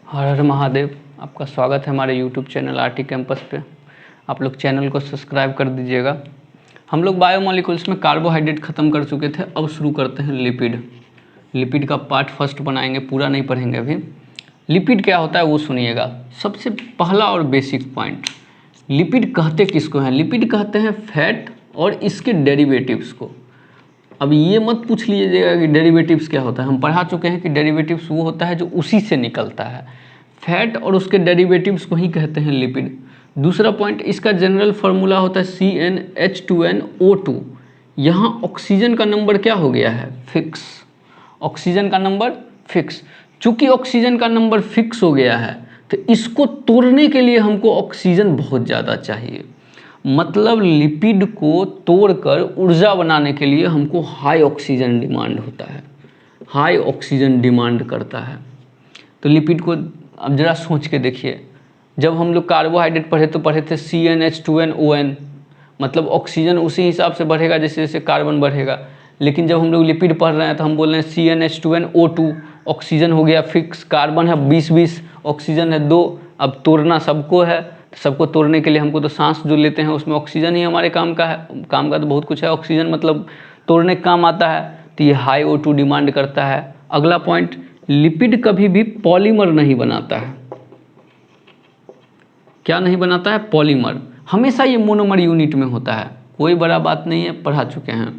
हर हर महादेव। आपका स्वागत है हमारे यूट्यूब चैनल आरटी कैंपस पे। आप लोग चैनल को सब्सक्राइब कर दीजिएगा। हम लोग बायोमोलिकुल्स में कार्बोहाइड्रेट ख़त्म कर चुके थे, अब शुरू करते हैं लिपिड। लिपिड का पार्ट फर्स्ट बनाएंगे, पूरा नहीं पढ़ेंगे अभी। लिपिड क्या होता है वो सुनिएगा। सबसे पहला और बेसिक पॉइंट, लिपिड कहते किसको हैं? लिपिड कहते हैं फैट और इसके डेरिवेटिव्स को। अब ये मत पूछ लीजिएगा कि डेरिवेटिव्स क्या होता है, हम पढ़ा चुके हैं कि डेरिवेटिव्स वो होता है जो उसी से निकलता है। फैट और उसके डेरिवेटिव्स को ही कहते हैं लिपिड। दूसरा पॉइंट, इसका जनरल फार्मूला होता है CnH2nO2। यहाँ ऑक्सीजन का नंबर क्या हो गया है? फिक्स। ऑक्सीजन का नंबर फिक्स। चूंकि ऑक्सीजन का नंबर फिक्स हो गया है तो इसको तोड़ने के लिए हमको ऑक्सीजन बहुत ज़्यादा चाहिए। मतलब लिपिड को तोड़कर ऊर्जा बनाने के लिए हमको हाई ऑक्सीजन डिमांड होता है, हाई ऑक्सीजन डिमांड करता है। तो लिपिड को अब ज़रा सोच के देखिए, जब हम लोग कार्बोहाइड्रेट पढ़े तो पढ़े थे CnH2nOn, मतलब ऑक्सीजन उसी हिसाब से बढ़ेगा जैसे जैसे कार्बन बढ़ेगा। लेकिन जब हम लोग लिपिड पढ़ रहे हैं तो हम बोल रहे हैं CnH2nO2, ऑक्सीजन हो गया फिक्स, कार्बन है 20-20, ऑक्सीजन है 2। अब तोड़ना सबको है, सबको तोड़ने के लिए हमको तो सांस जो लेते हैं उसमें ऑक्सीजन ही हमारे काम का है। काम का तो बहुत कुछ है, ऑक्सीजन मतलब तोड़ने का काम आता है, तो ये हाई O2 डिमांड करता है। अगला पॉइंट, लिपिड कभी भी पॉलीमर नहीं बनाता है। क्या नहीं बनाता है? पॉलीमर। हमेशा ये मोनोमर यूनिट में होता है, कोई बड़ा बात नहीं है, पढ़ा चुके हैं।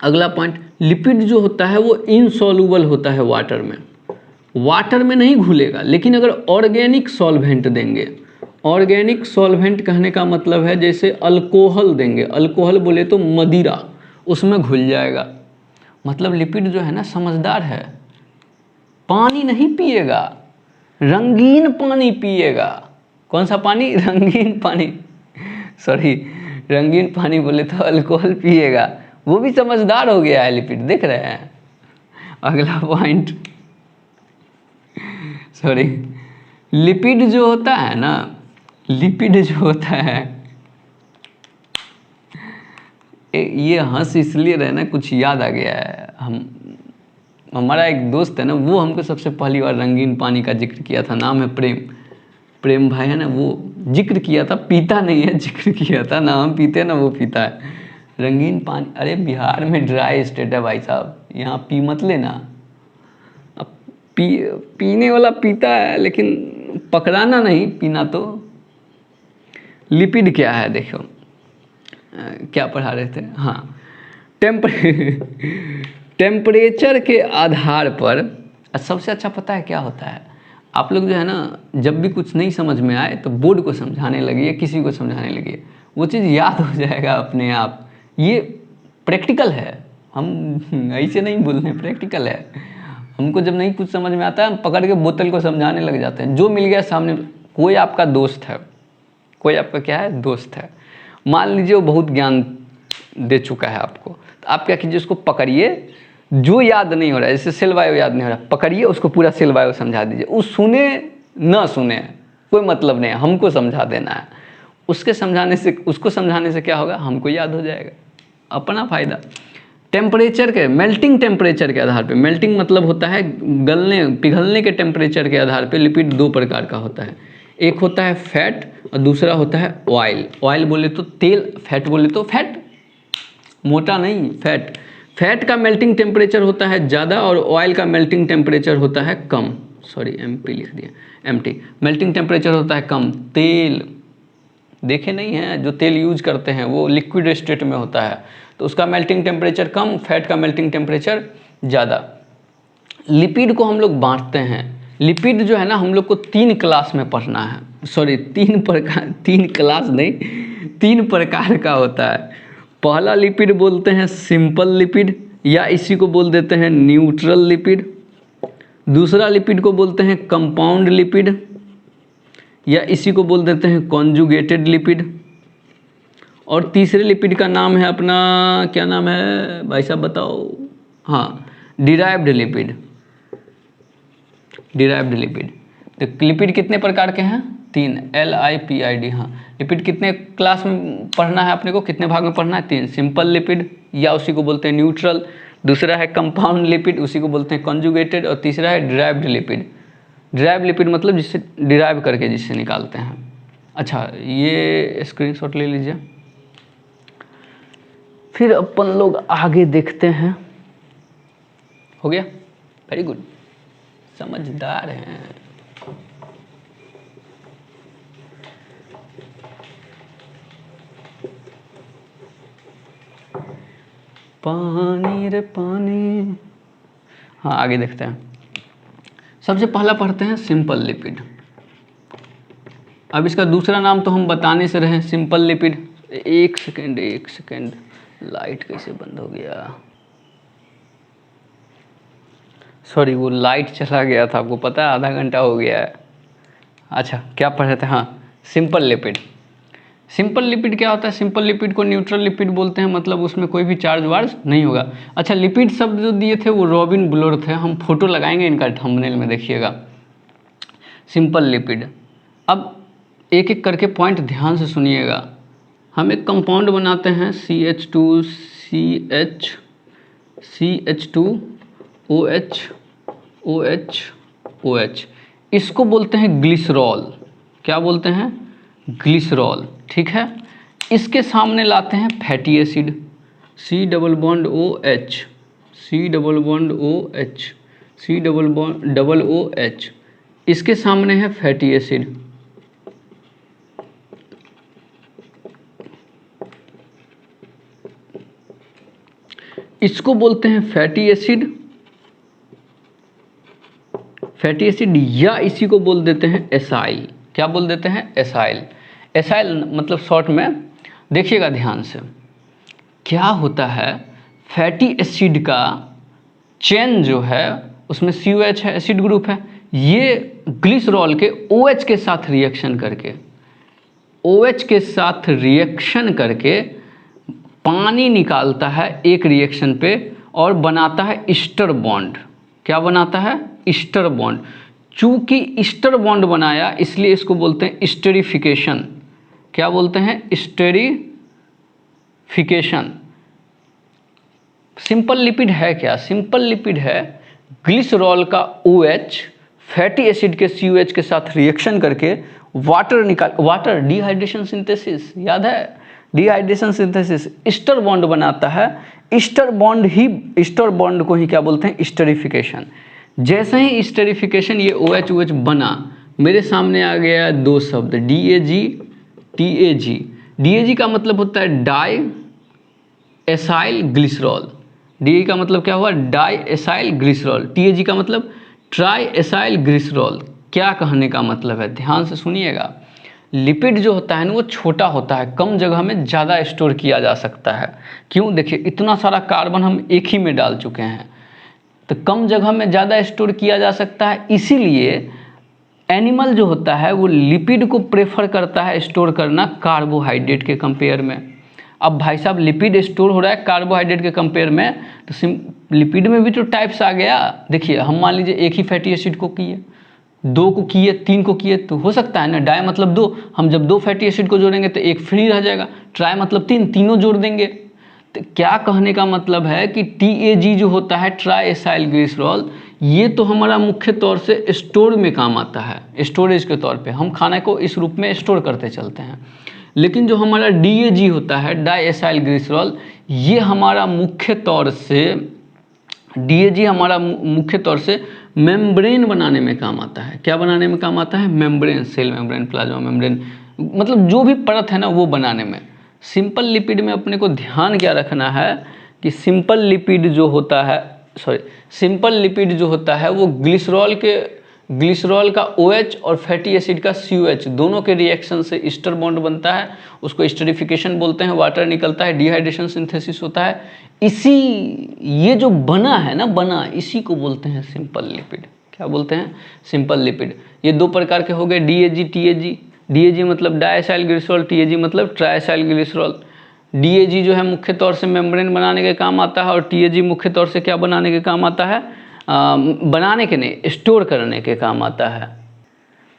अगला पॉइंट, लिपिड जो होता है वो इनसॉल्युबल होता है वाटर में। वाटर में नहीं घुलेगा, लेकिन अगर ऑर्गेनिक सॉल्वेंट देंगे, ऑर्गेनिक सॉल्वेंट कहने का मतलब है जैसे अल्कोहल देंगे, अल्कोहल बोले तो मदिरा, उसमें घुल जाएगा। मतलब लिपिड जो है ना समझदार है, पानी नहीं पिएगा, रंगीन पानी पिएगा। कौन सा पानी? रंगीन पानी, सॉरी रंगीन पानी बोले तो अल्कोहल पिएगा। वो भी समझदार हो गया है लिपिड, देख रहे हैं। अगला पॉइंट, सॉरी, लिपिड जो होता है ना, लिपिड जो होता है, ये हंस इसलिए रहे ना, कुछ याद आ गया है। हमारा एक दोस्त है ना, वो हमको सबसे पहली बार रंगीन पानी का जिक्र किया था। नाम है प्रेम भाई है ना, वो जिक्र किया था, पीता नहीं है, जिक्र किया था ना। हम पीते हैं ना, वो पीता है रंगीन पानी। अरे बिहार में ड्राई स्टेट है भाई साहब, यहाँ पी मत लेना। अब पीने वाला पीता है, लेकिन पकड़ाना नहीं, पीना तो। लिपिड क्या है देखो, क्या पढ़ा रहे थे? हाँ, टेम्परेचर के आधार पर। सबसे अच्छा पता है क्या होता है? आप लोग जो है ना, जब भी कुछ नहीं समझ में आए तो बोर्ड को समझाने लगिए, किसी को समझाने लगिए, वो चीज़ याद हो जाएगा अपने आप। ये प्रैक्टिकल है, हम ऐसे नहीं बोल रहे हैं, प्रैक्टिकल है। हमको जब नहीं कुछ समझ में आता है, हम पकड़ के बोतल को समझाने लग जाते हैं। जो मिल गया सामने, कोई आपका दोस्त है, कोई आपका क्या है? दोस्त है। मान लीजिए वो बहुत ज्ञान दे चुका है आपको, तो आप क्या कीजिए, उसको पकड़िए। जो याद नहीं हो रहा है, जैसे सेल बायो याद नहीं हो रहा, पकड़िए उसको, पूरा सेल बायो समझा दीजिए। वो सुने ना सुने कोई मतलब नहीं है, हमको समझा देना है। उसको समझाने से क्या होगा? हमको याद हो जाएगा, अपना फायदा। टेम्परेचर के, मेल्टिंग टेम्परेचर के आधार पे, मेल्टिंग मतलब होता है गलने पिघलने के टेम्परेचर के आधार पे लिपिड दो प्रकार का होता है। एक होता है फैट और दूसरा होता है ऑयल। ऑयल बोले तो तेल, फैट बोले तो फैट, मोटा नहीं, फैट। फैट का मेल्टिंग टेम्परेचर होता है ज़्यादा और ऑयल का मेल्टिंग टेम्परेचर होता है कम। सॉरी MP लिख दिया, MT। मेल्टिंग टेम्परेचर होता है कम। तेल देखे नहीं हैं, जो तेल यूज करते हैं वो लिक्विड स्टेट में होता है, तो उसका मेल्टिंग टेम्परेचर कम, फैट का मेल्टिंग टेम्परेचर ज़्यादा। लिपिड को हम लोग बांटते हैं। लिपिड जो है ना, हम लोग को 3 क्लास में पढ़ना है। सॉरी, 3 क्लास नहीं, 3 प्रकार का होता है। पहला लिपिड बोलते हैं सिंपल लिपिड, या इसी को बोल देते हैं न्यूट्रल लिपिड। दूसरा लिपिड को बोलते हैं कंपाउंड लिपिड, या इसी को बोल देते हैं कॉन्जुगेटेड लिपिड। और तीसरे लिपिड का नाम है अपना, क्या नाम है भाई साहब बताओ? हाँ, डिराइव्ड लिपिड। Derived lipid. तो लिपिड कितने प्रकार के हैं? 3, LIPID। हाँ, लिपिड कितने क्लास में पढ़ना है अपने को, कितने भाग में पढ़ना है? 3। सिंपल लिपिड, या उसी को बोलते हैं न्यूट्रल। दूसरा है कंपाउंड लिपिड, उसी को बोलते हैं कॉन्जुगेटेड। और तीसरा है डिराइव्ड लिपिड। डिराइव लिपिड मतलब जिससे डिराइव करके जिससे निकालते हैं। अच्छा, ये स्क्रीनशॉट ले लीजिए। फिर अपन लोग आगे देखते हैं। हो गया, वेरी गुड, समझदार हैं। पानी रे पानी। हाँ, आगे देखते हैं। सबसे पहला पढ़ते हैं सिंपल लिपिड। अब इसका दूसरा नाम तो हम बताने से रहे, सिंपल लिपिड। एक सेकेंड, लाइट कैसे बंद हो गया? सॉरी, वो लाइट चला गया था, आपको पता है, आधा घंटा हो गया है। अच्छा, क्या पढ़े थे? हाँ, सिंपल लिपिड। सिंपल लिपिड क्या होता है? सिंपल लिपिड को न्यूट्रल लिपिड बोलते हैं, मतलब उसमें कोई भी चार्ज वार्ज नहीं होगा। अच्छा, लिपिड शब्द जो दिए थे वो रॉबिन ब्लोर थे, हम फोटो लगाएंगे इनका थंबनेल में, देखिएगा। Simple lipid. अब एक एक करके पॉइंट ध्यान से सुनिएगा। हम एक कंपाउंड बनाते हैं CH2OH, इसको बोलते हैं ग्लिसरॉल। क्या बोलते हैं? ग्लिसरॉल, ठीक है। इसके सामने लाते हैं fatty acid, C double bond OH, इसके सामने है फैटी एसिड। इसको बोलते हैं फैटी एसिड, या इसी को बोल देते हैं एसाइल। क्या बोल देते हैं? एसाइल। एसाइल मतलब शॉर्ट में, देखिएगा ध्यान से। क्या होता है? फैटी एसिड का चेन जो है उसमें COH है, एसिड ग्रुप है। ये ग्लिसरॉल के OH के साथ रिएक्शन करके पानी निकालता है एक रिएक्शन पे और बनाता है ईस्टर बॉन्ड। क्या बनाता है? Ester bond. चूंकि ईस्टर बॉन्ड बनाया इसलिए इसको बोलते हैं स्टेरिफिकेशन। क्या बोलते हैं? स्टेरिफिकेशन। सिंपल लिपिड है क्या? सिंपल लिपिड है ग्लिसरॉल का OH फैटी एसिड के COH के साथ रिएक्शन करके वाटर डिहाइड्रेशन सिंथेसिस, याद है? डिहाइड्रेशन सिंथेसिस, ईस्टर बॉन्ड बनाता है। ईस्टर बॉन्ड को ही क्या बोलते हैं? स्टेरिफिकेशन। जैसे ही स्टेरिफिकेशन ये OH बना, मेरे सामने आ गया दो शब्द DAG, TAG। DAG का मतलब होता है डाई एसाइल ग्लिसरॉल। DAG का मतलब क्या हुआ? Die acyl glycerol. TAG का मतलब ट्राई एसाइल ग्लिसरॉल। क्या कहने का मतलब है? ध्यान से सुनिएगा। लिपिड जो होता है ना वो छोटा होता है, कम जगह में ज़्यादा स्टोर किया जा सकता है। क्यों? देखिए, इतना सारा कार्बन हम एक ही में डाल चुके हैं, तो कम जगह में ज़्यादा स्टोर किया जा सकता है। इसीलिए एनिमल जो होता है वो लिपिड को प्रेफर करता है स्टोर करना कार्बोहाइड्रेट के कंपेयर में। अब भाई साहब, लिपिड स्टोर हो रहा है कार्बोहाइड्रेट के कंपेयर में, तो लिपिड में भी तो टाइप्स आ गया। देखिए, हम मान लीजिए एक ही फैटी एसिड को किए, दो को किए, तीन को किए, तो हो सकता है ना। डाई मतलब दो, हम जब दो फैटी एसिड को जोड़ेंगे तो एक फ्री रह जाएगा। ट्राई मतलब तीन, तीनों जोड़ देंगे। तो क्या कहने का मतलब है कि TAG जो होता है ट्राई एसाइल ग्लिसरॉल, ये तो हमारा मुख्य तौर से स्टोर में काम आता है, स्टोरेज के तौर पे हम खाने को इस रूप में स्टोर करते चलते हैं। लेकिन जो हमारा DAG होता है डाई एसाइल ग्लिसरॉल, ये हमारा मुख्य तौर से DAG हमारा मुख्य तौर से मेम्ब्रेन बनाने में काम आता है। क्या बनाने में काम आता है? Membrane, cell membrane, plasma membrane, मतलब जो भी परत है ना वो बनाने में। सिंपल लिपिड में अपने को ध्यान क्या रखना है कि सिंपल लिपिड जो होता है वो ग्लिसरॉल का OH और फैटी एसिड का COH दोनों के रिएक्शन से ईस्टर बॉन्ड बनता है। उसको स्टेरिफिकेशन बोलते हैं, वाटर निकलता है, डिहाइड्रेशन सिंथेसिस होता है। ये जो बना है ना, इसी को बोलते हैं सिंपल लिपिड। क्या बोलते हैं? Simple lipid. ये दो प्रकार के हो गए, DAG, TAG। DAG मतलब डाइएसाइल ग्लिसरॉल, TAG मतलब ट्राइएसाइल ग्लिसरॉल। DAG जो है मुख्य तौर से मेम्ब्रेन बनाने के काम आता है, और TAG मुख्य तौर से क्या बनाने के काम आता है? बनाने के नहीं, स्टोर करने के काम आता है।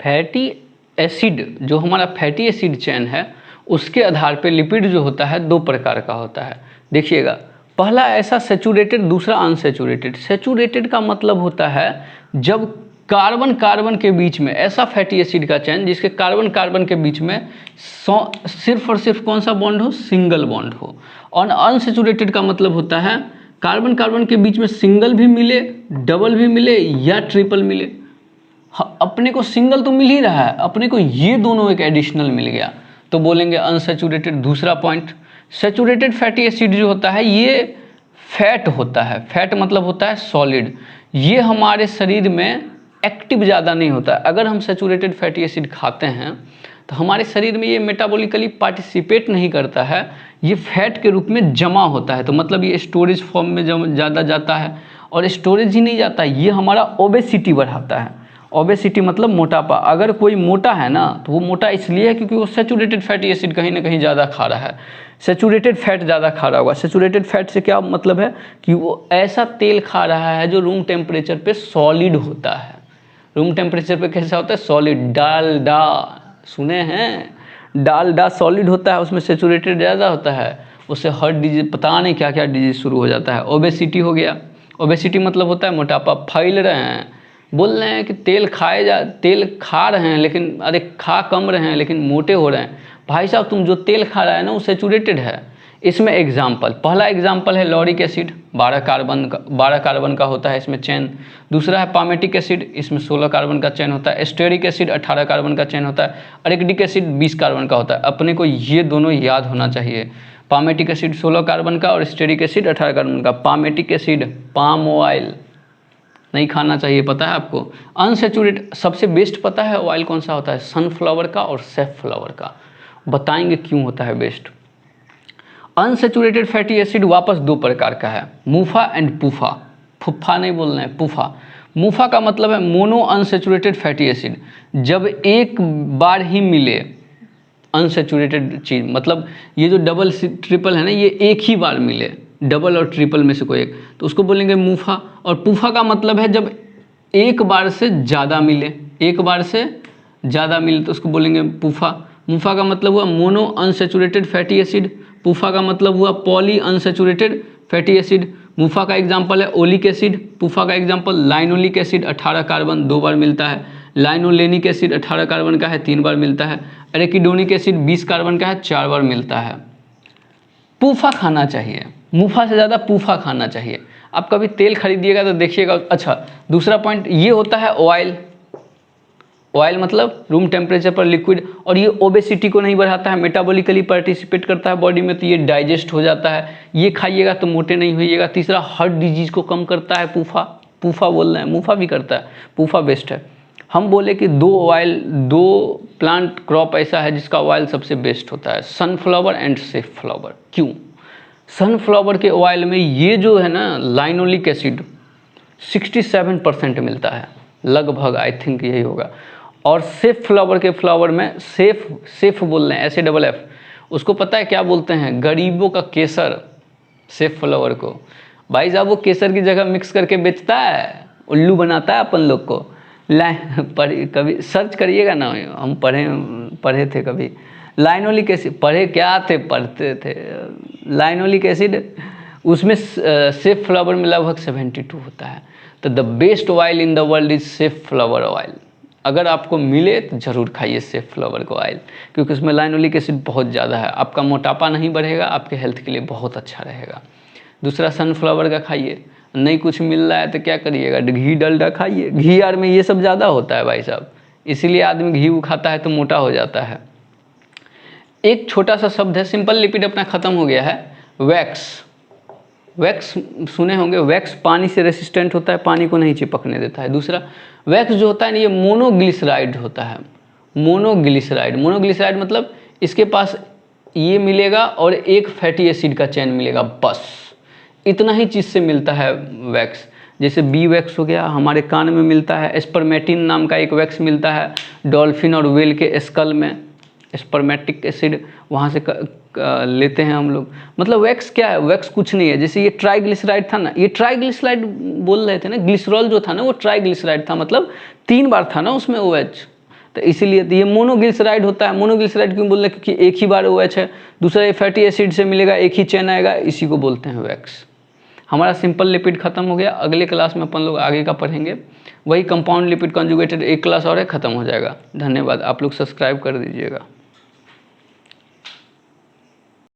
फैटी एसिड, जो हमारा फैटी एसिड चेन है, उसके आधार पे लिपिड जो होता है दो प्रकार का होता है। देखिएगा, पहला ऐसा सैचुरेटेड, दूसरा अनसैचुरेटेड। सैचुरेटेड का मतलब होता है जब कार्बन कार्बन के बीच में ऐसा फैटी एसिड का चेन जिसके कार्बन कार्बन के बीच में सिर्फ और सिर्फ कौन सा बॉन्ड हो, सिंगल बॉन्ड हो। और अनसैचुरेटेड का मतलब होता है कार्बन कार्बन के बीच में सिंगल भी मिले, डबल भी मिले या ट्रिपल मिले। अपने को सिंगल तो मिल ही रहा है, अपने को ये दोनों एक एडिशनल मिल गया तो बोलेंगे अनसैचुरेटेड। दूसरा पॉइंट, सैचुरेटेड फैटी एसिड जो होता है ये फैट होता है। फैट मतलब होता है सॉलिड। ये हमारे शरीर में एक्टिव ज़्यादा नहीं होता है। अगर हम सैचुरेटेड फैटी एसिड खाते हैं तो हमारे शरीर में ये मेटाबॉलिकली पार्टिसिपेट नहीं करता है, ये फैट के रूप में जमा होता है। तो मतलब ये स्टोरेज फॉर्म में ज़्यादा जाता है, और स्टोरेज ही नहीं जाता, ये हमारा ओबेसिटी बढ़ाता है। ओबेसिटी मतलब मोटापा। अगर कोई मोटा है ना तो वो मोटा इसलिए है क्योंकि वो सैचुरेटेड फैटी एसिड कहीं ना कहीं ज़्यादा खा रहा है, सैचुरेटेड फैट ज़्यादा खा रहा होगा। सैचुरेटेड फैट से क्या मतलब है कि वो ऐसा तेल खा रहा है जो रूम टेम्परेचर पे सॉलिड होता है। रूम टेम्परेचर पे कैसा होता है, सॉलिड। डालडा सुने हैं, डालडा सॉलिड होता है, उसमें सैचुरेटेड ज़्यादा होता है, उससे हार्ट डिजीज, पता नहीं क्या क्या डिजीज शुरू हो जाता है। ओबेसिटी हो गया। ओबेसिटी मतलब होता है मोटापा। फैल रहे हैं, बोल रहे हैं कि तेल खा रहे हैं लेकिन अरे खा कम रहे हैं लेकिन मोटे हो रहे हैं। भाई साहब तुम जो तेल खा रहा है ना वो सैचुरेटेड है। इसमें एग्जाम्पल, पहला एग्जाम्पल है लॉरिक एसिड, 12 कार्बन का होता है इसमें चेन। दूसरा है पामेटिक एसिड, इसमें 16 कार्बन का चेन होता है। स्टेरिक एसिड 18 कार्बन का चेन होता है। अरेकिडिक एसिड 20 कार्बन का होता है। अपने को ये दोनों याद होना चाहिए, पामेटिक एसिड 16 कार्बन का और स्टेरिक एसिड 18 कार्बन का। पामेटिक एसिड, पाम ऑयल नहीं खाना चाहिए, पता है आपको। अनसैचुरेटेड सबसे बेस्ट पता है ऑयल कौन सा होता है, सनफ्लावर का और सैफफ्लावर का। बताएंगे क्यों होता है बेस्ट। अनसैचुरेटेड फैटी एसिड वापस दो प्रकार का है, मूफा एंड पूफा। फुफ्फा नहीं बोलना है, पूफा। मूफा का मतलब है मोनो अनसैचुरेटेड फैटी एसिड। जब एक बार ही मिले अनसैचुरेटेड चीज़, मतलब ये जो डबल ट्रिपल है ना, ये एक ही बार मिले, डबल और ट्रिपल में से कोई एक, तो उसको बोलेंगे मूफा। और पूफा का मतलब है जब एक बार से ज़्यादा मिले, एक बार से ज़्यादा मिले तो उसको बोलेंगे पूफा। मूफा का मतलब हुआ मोनो अनसैचुरेटेड फैटी एसिड, पूफा का मतलब हुआ पॉली अनसैचुरेटेड फैटी एसिड। मूफा का एग्जाम्पल है ओलिक एसिड, पूफा का एग्जाम्पल लाइनोलिक एसिड 18 कार्बन 2 बार मिलता है। लाइनोलेनिक एसिड 18 कार्बन का है 3 बार मिलता है। एरेकिडोनिक एसिड 20 कार्बन का है 4 बार मिलता है। पूफा खाना चाहिए, मूफा से ज़्यादा पूफा खाना चाहिए। आप कभी तेल खरीदिएगा तो देखिएगा। अच्छा, दूसरा पॉइंट ये होता है ऑयल। ऑयल मतलब रूम टेम्परेचर पर लिक्विड, और ये ओबेसिटी को नहीं बढ़ाता है, मेटाबॉलिकली पार्टिसिपेट करता है बॉडी में, तो ये डाइजेस्ट हो जाता है। ये खाइएगा तो मोटे नहीं होइएगा। तीसरा हार्ट डिजीज को कम करता है पूफा। पूफा बोल रहे हैं, मूफा भी करता है, पूफा बेस्ट है। हम बोले कि दो प्लांट क्रॉप ऐसा है जिसका ऑयल सबसे बेस्ट होता है, सनफ्लावर एंड सैफफ्लावर। क्यों? सनफ्लावर के ऑयल में ये जो है ना लाइनोलिक एसिड 67% मिलता है लगभग, आई थिंक यही होगा। और सैफफ्लावर के फ्लावर में सेफ बोल रहे हैं, SAFF, उसको पता है क्या बोलते हैं, गरीबों का केसर। सैफफ्लावर को भाई साहब वो केसर की जगह मिक्स करके बेचता है, उल्लू बनाता है अपन लोग को। कभी सर्च करिएगा ना, हम पढ़े थे कभी। लाइनोलिक एसिड पढ़ते थे लाइनोलिक एसिड, उसमें सैफफ्लावर में लगभग 72 होता है। तो the best oil in the world is safflower oil. अगर आपको मिले तो ज़रूर खाइए सैफफ्लावर का ऑयल, क्योंकि उसमें लाइनोलिक एसिड बहुत ज़्यादा है। आपका मोटापा नहीं बढ़ेगा, आपके हेल्थ के लिए बहुत अच्छा रहेगा। दूसरा सनफ्लावर का खाइए। नहीं कुछ मिल रहा है तो क्या करिएगा, घी डलडा खाइए। घी यार में ये सब ज़्यादा होता है भाई साहब, इसीलिए आदमी घी खाता है तो मोटा हो जाता है। एक छोटा सा शब्द है, सिंपल लिपिड अपना ख़त्म हो गया है, वैक्स। वैक्स सुने होंगे, वैक्स पानी से रेसिस्टेंट होता है, पानी को नहीं चिपकने देता है। दूसरा वैक्स जो होता है ना, ये मोनोग्लिसराइड होता है। मोनोग्लिसराइड मतलब इसके पास ये मिलेगा और एक फैटी एसिड का चेन मिलेगा, बस इतना ही चीज़ से मिलता है वैक्स। जैसे बी वैक्स हो गया, हमारे कान में मिलता है। स्पर्मेटिन नाम का एक वैक्स मिलता है डॉल्फिन और वेल के स्कल में, स्पर्मेटिक एसिड वहाँ से लेते हैं हम लोग। मतलब वैक्स क्या है, वैक्स कुछ नहीं है। जैसे ये ट्राइग्लिसराइड था ना, ये ट्राइग्लिसराइड बोल रहे थे ना, ग्लिसरॉल जो था ना वो ट्राइग्लिसराइड था, मतलब 3 बार था ना उसमें OH, तो इसीलिए तो ये मोनोग्लिसराइड होता है। मोनोग्लिसराइड क्यों बोल रहे हैं, क्योंकि एक ही बार OH है। दूसरा ये फैटी एसिड से मिलेगा, एक ही चेन आएगा, इसी को बोलते हैं वैक्स। हमारा सिंपल लिपिड खत्म हो गया। अगले क्लास में अपन लोग आगे का पढ़ेंगे। वही कंपाउंड लिपिड कॉन्जुगेटेड एक क्लास और है, ख़त्म हो जाएगा। धन्यवाद, आप लोग सब्सक्राइब कर दीजिएगा।